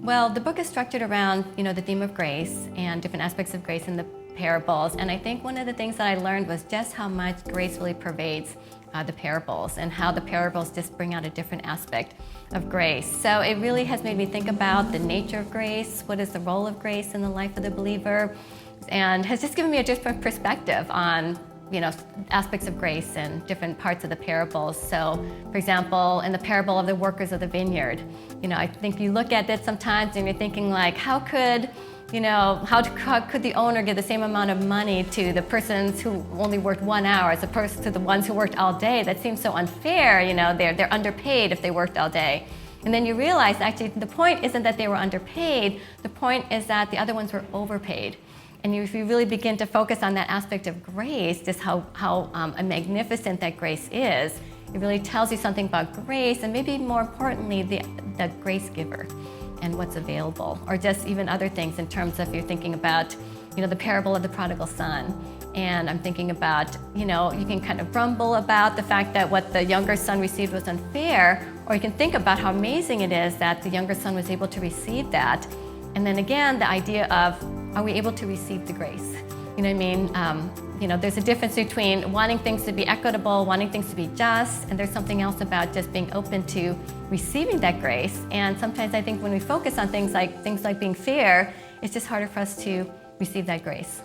Well, the book is structured around, the theme of grace and different aspects of grace in the parables. And I think one of the things that I learned was just how much grace really pervades the parables and how the parables just bring out a different aspect of grace. So it really has made me think about the nature of grace, what is the role of grace in the life of the believer, and has just given me a different perspective on aspects of grace and different parts of the parables. So, for example, in the parable of the workers of the vineyard, I think you look at it sometimes and you're thinking like, how could the owner give the same amount of money to the persons who only worked 1 hour as opposed to the ones who worked all day? That seems so unfair. They're underpaid if they worked all day. And then you realize actually the point isn't that they were underpaid. The point is that the other ones were overpaid. And if you really begin to focus on that aspect of grace, just how magnificent that grace is, it really tells you something about grace and maybe more importantly, the grace giver and what's available, or just even other things in terms of you're thinking about, the parable of the prodigal son. And I'm thinking about, you can kind of grumble about the fact that what the younger son received was unfair, or you can think about how amazing it is that the younger son was able to receive that. And then again, the idea of, are we able to receive the grace? You know what I mean? There's a difference between wanting things to be equitable, wanting things to be just, and there's something else about just being open to receiving that grace. And sometimes I think when we focus on things like being fair, it's just harder for us to receive that grace.